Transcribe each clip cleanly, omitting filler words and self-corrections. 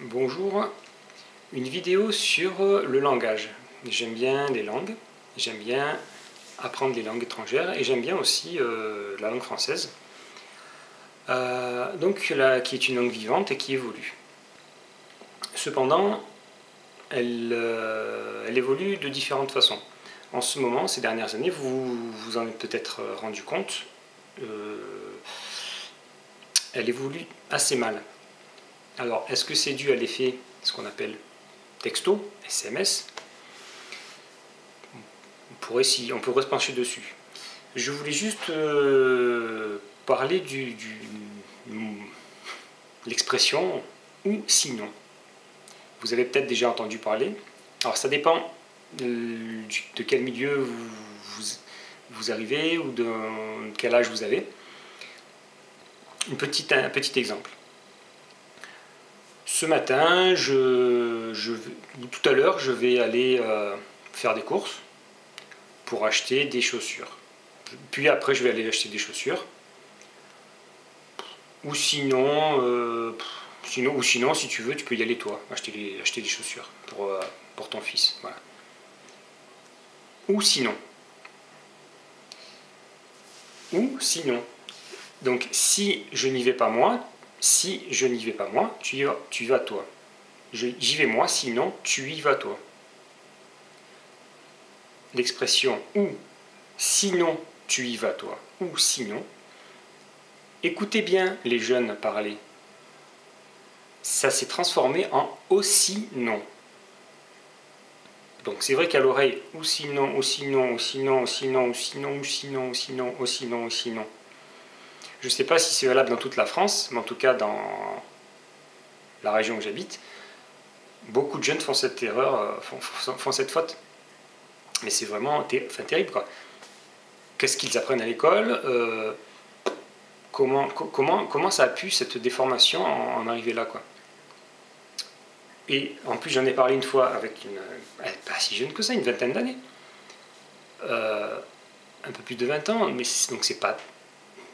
Bonjour, une vidéo sur le langage. J'aime bien les langues, j'aime bien apprendre les langues étrangères et j'aime bien aussi la langue française, qui est une langue vivante et qui évolue. Cependant, elle évolue de différentes façons. En ce moment, ces dernières années, vous vous en êtes peut-être rendu compte, elle évolue assez mal. Alors, est-ce que c'est dû à l'effet, ce qu'on appelle texto, SMS? On pourrait se pencher dessus. Je voulais juste parler l'expression « ou sinon ». Vous avez peut-être déjà entendu parler. Alors, ça dépend de quel milieu vous arrivez ou de quel âge vous avez. Un petit exemple. Ce matin, tout à l'heure, je vais aller faire des courses pour acheter des chaussures. Puis après, je vais aller acheter des chaussures. Ou sinon, si tu veux, tu peux y aller toi, acheter des chaussures pour ton fils. Voilà. Ou sinon. Donc, si je n'y vais pas moi, tu y vas toi. J'y vais moi, sinon tu y vas toi. L'expression « ou sinon tu y vas toi » ou « sinon », écoutez bien les jeunes parler. Ça s'est transformé en « aussi non ». Donc c'est vrai qu'à l'oreille « ou sinon, ou sinon, ou sinon, ou sinon, ou sinon, ou sinon, ou sinon, ou sinon, ou sinon ». Je ne sais pas si c'est valable dans toute la France, mais en tout cas dans la région où j'habite, beaucoup de jeunes font cette erreur, font cette faute. Mais c'est vraiment terrible, quoi. Qu'est-ce qu'ils apprennent à l'école comment ça a pu, cette déformation, en arriver là, quoi. Et en plus, j'en ai parlé une fois avec elle n'est pas si jeune que ça, une vingtaine d'années. Un peu plus de 20 ans, mais donc c'est pas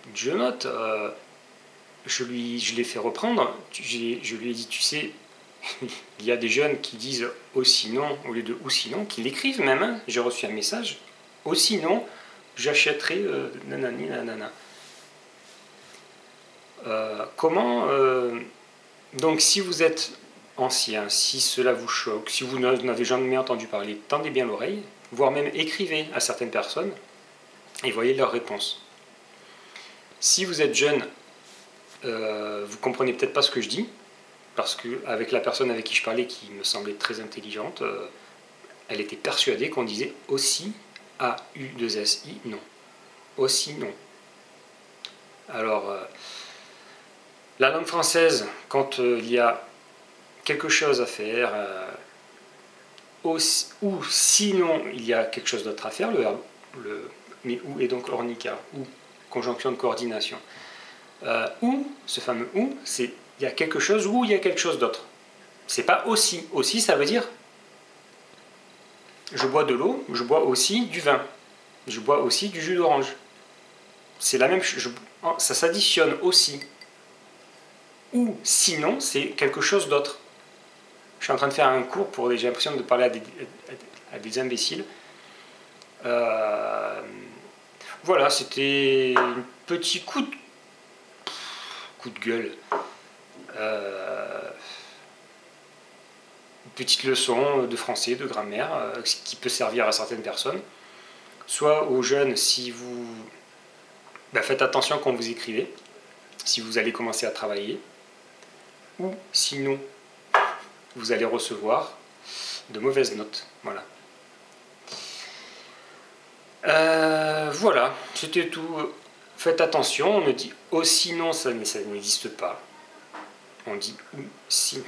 une jeunotte. Je l'ai fait reprendre, je lui ai dit, tu sais, il y a des jeunes qui disent « oh sinon » au lieu de « ou sinon », qui l'écrivent même, hein. J'ai reçu un message « oh sinon, j'achèterai nanani nanana ». Donc si vous êtes ancien, si cela vous choque, si vous n'avez jamais entendu parler, tendez bien l'oreille, voire même écrivez à certaines personnes et voyez leurs réponses. Si vous êtes jeune, vous comprenez peut-être pas ce que je dis, parce qu'avec la personne avec qui je parlais, qui me semblait très intelligente, elle était persuadée qu'on disait aussi, A-U-2-S-I, non. Aussi, non. Alors, la langue française, quand il y a quelque chose à faire, ou sinon il y a quelque chose d'autre à faire, mais ou est donc ornica, ou, conjonction de coordination. Ou, ce fameux ou, c'est il y a quelque chose ou il y a quelque chose d'autre. C'est pas aussi. Aussi, ça veut dire je bois de l'eau, je bois aussi du vin. Je bois aussi du jus d'orange. C'est la même chose. Ça s'additionne aussi. Ou sinon, c'est quelque chose d'autre. Je suis en train de faire un cours pour. J'ai l'impression de parler à des imbéciles. Voilà, c'était un petit coup de gueule. Une petite leçon de français, de grammaire, qui peut servir à certaines personnes. Soit aux jeunes, si vous faites attention quand vous écrivez, si vous allez commencer à travailler, ou sinon vous allez recevoir de mauvaises notes. Voilà. Voilà, c'était tout. Faites attention, on ne dit « oh sinon », ça n'existe pas. On dit « ou sinon ».